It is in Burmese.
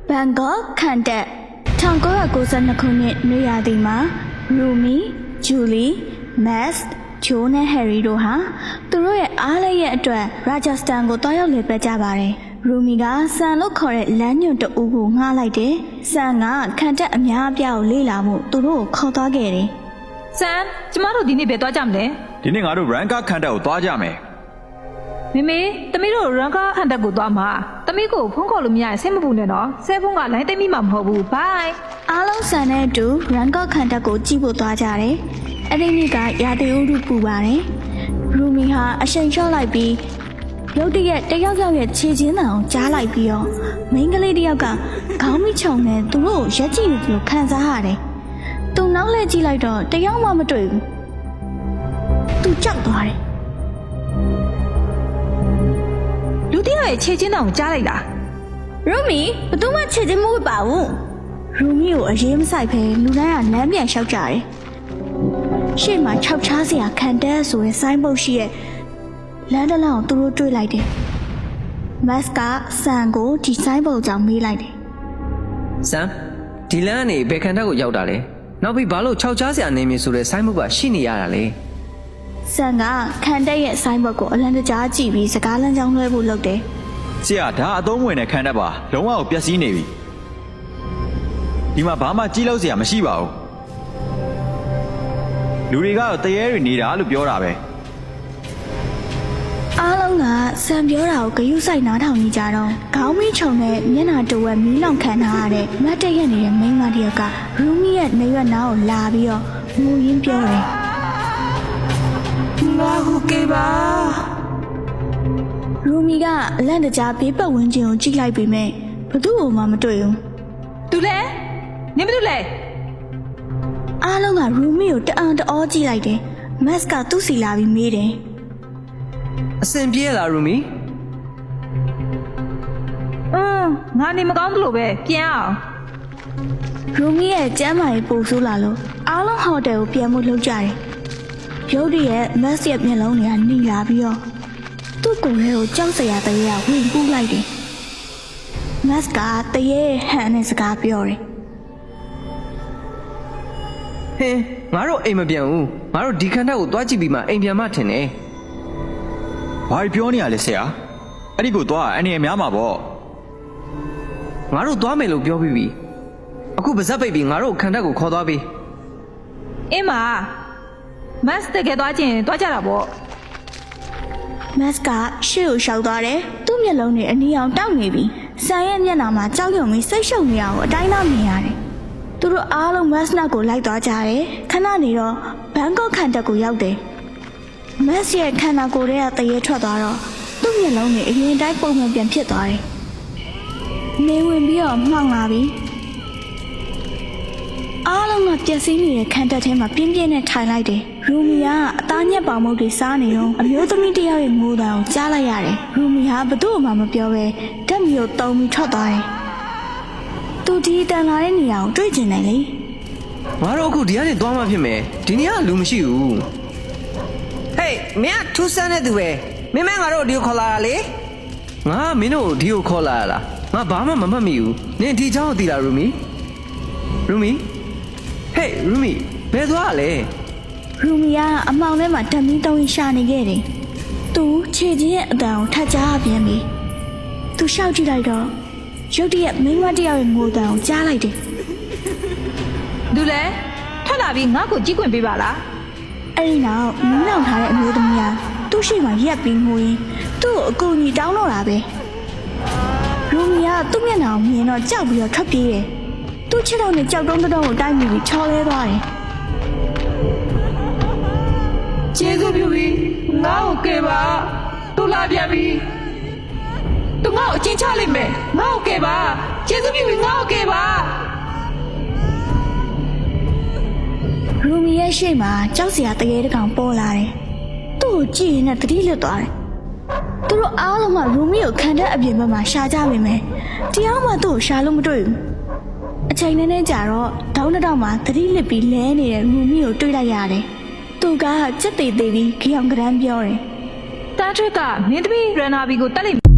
ဘန်ကောက်ခန်တက်1992ခုနှစ်နွေရာသီမှာရူမီဂျူလီမက်စ်ဂျိုးနဲ့ဟယ်ရီတို့ဟာသူတို့ရဲ့အားလည်းရဲ့အတွက်ရာဂျစတန်ကိုတွားရောက်လည်ပတ်ကြပါတယ်ရူမီကဆန်လို့ခေါ်တဲ့လမ်းညွန့်တအူးကိုငှားလိုက်တယ်ဆန်ကခန်တက်အများအပြားကိုလေ့လာမှုသူတို့ကိုခေါ်သွားခဲ့တယ်ဆန်ကျမတို့ဒီနေ့ပဲတွားကြမလဲဒီနေ့ငါတို့ရန်ကာခန်တက်ကိုတွားကြမယ်မေမေသမီးတို့ရန်ကာခန်တက်ကိုတွားမှာသမီးကိုဖုန်းခေါ်လို့မရရင်စိတ်မပူနဲ့နော်ဆဲဖုန်းကလိုင်းသိမ်းမိမှာမဟုတ်ဘူးဘိုင်အားလုံးဆန်နဲ့အတူရန်ကာခန်တက်ကိုကြည့်ဖို့တွားကြတယ်အဲ့ဒီနေ့ကရာသီဥတုပူပါတယ်ရူမီဟာအရှိန်လျှော့လိုက်ပြီးရုတ်တရက်တယောက်ရဲ့ခြေချင်းတံကိုကြားလိုက်ပြီးတော့မိန်းကလေးတယောက်ကခေါင်းမိချုံနဲ့သူတို့ကိုရက်ကြည့်နေတယ်လို့ခံစားရတယ်သူနောက်လှည့်ကြည့်လိုက်တော့တယောက်မှမတွေ့ဘူးသူကြောက်သွားတယ်လူတယောက်ရဲ့ခြေချင်းတောင်ကြားလိုက်တာရူမီဘသူမှခြေချင်းမဝတ်ပါဘူးရူမီကိုအရေးမဆိုင်ဖဲလူတိုင်းကလမ်းပြန်လျှောက်ကြတယ်ရှေ့မှာခြောက်ချားစရာခံတဲ့ဆိုရင်ဆိုင်းပုတ်ရှိရဲ့လမ်းတလမ်းကိုသူတို့တွေ့လိုက်တယ်မတ်ကဆန်ကိုဒီဆိုင်းပုတ်ကြောင့်မေးလိုက်တယ်ဆန်ဒီလမ်းကနေဘယ်ခံတက်ကိုရောက်တာလဲနောက်ပြီးဘာလို့ခြောက်ချားစရာနေမည်ဆိုတဲ့ဆိုင်းပုတ်ကရှိနေရတာလဲဆန်ကခံတဲ့ရဲ့ဆိုင်းပုတ်ကိုအလံတကြားကြည့်ပြီးစကားလမ်းကြောင်းလွှဲဖို့လုပ်တယ်ဆရာဒါအသုံးဝင်တဲ့ခန်တက်ပါလုံးဝကိုပျက်စီးနေပြီဒီမှာဘာမှကြီးလို့စရာမရှိပါဘူးလူတွေကတော့တရေတွေနေတာလို့ပြောတာပဲအားလုံးကဆန်ပြောတာကိုဂယုစိုက်နားထောင်နေကြတော့ခေါင်းမီးချုံနဲ့မျက်နှာတဝက်မီးလောင်ခံထားရတဲ့မတ်တက်ရက်နေတဲ့မိန်းမတယောက်ကရူမီရဲ့နေရွက်နားကိုလာပြီးတော့ငိုရင်းပြောတယ်ငါဟုတ်ကဲ့ပါရူမီကအလန့်တကြားဘေးပတ်ဝန်းကျင်ကိုကြည့်လိုက်ပေမဲ့ဘသူ့ကိုမှမတွေ့ဘူးသူလဲနင်မသူလဲအားလုံးကရူမီကိုတအံ့တအောကြည့်လိုက်တယ်မတ်ကသူ့စီလာပြီးမေးတယ်အစင်ပြေးလားရူမီငါနေမကောင်းသလိုပဲပြန်အောင်ရူမီရဲ့ကျမ်းမာရေးပိုဆိုးလာလို့အားလုံးဟိုတယ်ကိုပြန်ဖို့လုပ်ကြတယ်ရုတ်တရက်မတ်ရဲ့မျက်လုံးတွေကနှိလာပြီးတော့သူ့ကိုယ်ထဲကိုကြောက်စရာတရေကဝင်ပူးလိုက်တယ်မတ်ကတရေဟန်နဲ့စကားပြောတယ်ဟင်းငါတို့အိမ်မပြန်ဘူးငါတို့ဒီခန်းတက်ကိုတွားကြည့်ပြီးမှအိမ်ပြန်မှထင်တယ်ဘာပြောနေရလဲဆရာအဲ့ဒီကိုတွားအနေနဲ့များမှာပေါ့ငါတို့တွားမယ်လို့ပြောပြီးပြီအခုပါဇက်ပိတ်ပြီးငါတို့ခန်းတက်ကိုခေါ်သွားပြီးအင်းမမတ်တကယ်တွားခြင်းတွားကြတာပေါ့မတ်ကရှေ့ကိုရှောက်သွားတယ်သူ့မျက်လုံးတွေအနီအောင်တောက်နေပြီဆန်ရဲ့မျက်နှာမှာကြောက်ရွံ့ပြီးစိတ်ရှုပ်နေအောင်အတိုင်းသားမြင်ရတယ်သူတို့အားလုံးမတ်နာကိုလိုက်သွားကြတယ်ခဏနေတော့ဘန်ကောက်ခန်တက်ကိုရောက်တယ်မတ်ရဲ့ခန္ဓာကိုယ်ထဲကတရေထွက်သွားတော့သူ့မျက်လုံးတွေအရင်တိုင်းပုံမှန်ပြန်ဖြစ်သွားတယ်နေဝင်ပြီးတော့မှောင်လာပြီအားလုံးကပျက်စီးနေတဲ့ခန်းတက်ထဲမှာပြင်းပြင်းနဲ့ထိုင်လိုက်တယ်။ရူမီကအသားညက်ပေါင်မုတ်တွေစားနေတော့အမျိုးသမီးတယောက်ရဲ့ငိုတံကိုကြားလိုက်ရတယ်။ရူမီကဘသူ့မှမပြောပဲဓာတ်မီကိုတုံပြီးထွက်သွားတယ်။သူဒီတန်လာတဲ့နေရာကိုတွေ့ကျင်တယ်လေ။ငါတို့အခုဒီကနေသွားမှဖြစ်မယ်။ဒီနေရာကလူမရှိဘူး။ဟေးမင်းကထူးဆန်းတဲ့သူပဲ။မင်းငါတို့ဒီကိုခေါ်လာတာလေ။ငါမင်းတို့ဒီကိုခေါ်လာရလား။ငါဘာမှမမှတ်မိဘူး။နင်ဒီเจ้าကိုသိလားရူမီ။ရူမီဟေးရူမီဘယ်သွားလဲရူမီကအမှောင်ထဲမှာဓာတ်မီးတုံးရှာနေခဲ့တယ်သူခြေချင်းရဲ့အတန်ကိုထပ်ကြားပြန်ပြီသူရှောက်ကြည့်လိုက်တော့ရုတ်တရက်မိန်းမတယောက်ရဲ့ငိုတံကိုကြားလိုက်တယ်သူလဲထွက်လာပြီးငါ့ကိုကြည့်ခွင့်ပေးပါလားအဲ့ဒီနောက်မီးလောင်ထားတဲ့အမျိုးသမီးကသူ့ရှေ့မှာရက်ပြီးငိုရင်းသူ့ကိုအကူအညီတောင်းတော့တာပဲရူမီကသူ့မျက်နှာကိုမြင်တော့ကြောက်ပြီးတော့ထွက်ပြေးတယ်သူ့ခြေထောက်နဲ့ကြောက်တုံးတုံးကိုတိုက်မိပြီးချော်လဲသွားတယ်ကျေးဇူးပြုပြီးငါ့ကိုကယ်ပါသူလာပြန်ပြီသူငါ့ကိုအချင်းချလိုက်မယ်ငါ့ကိုကယ်ပါကျေးဇူးပြုပြီးငါ့ကိုကယ်ပါရူမီရဲ့ရှေ့မှာကြောက်စရာတရေတကောင်ပေါ်လာတယ်သူ့ကိုကြည့်ရင်လည်းသတိလစ်သွားတယ်သူတို့အားလုံးကရူမီကိုခံတဲ့အပြင်ဘက်မှာရှာကြမိမယ်တရားမှသူ့ကိုရှာလို့မတွေ့ဘူးအချိန်နဲ့ကြာတော့ဒေါင်းတောင်မှာသတိလစ်ပြီးလဲနေတဲ့ရူမီကိုတွေ့လိုက်ရတယ်။သူကစက်သေးသေးပြီးခရောင်ကရမ်းပြောတယ်။တားထွက်ကမင်းသမီးရန်နာဘီကိုတက်လိုက်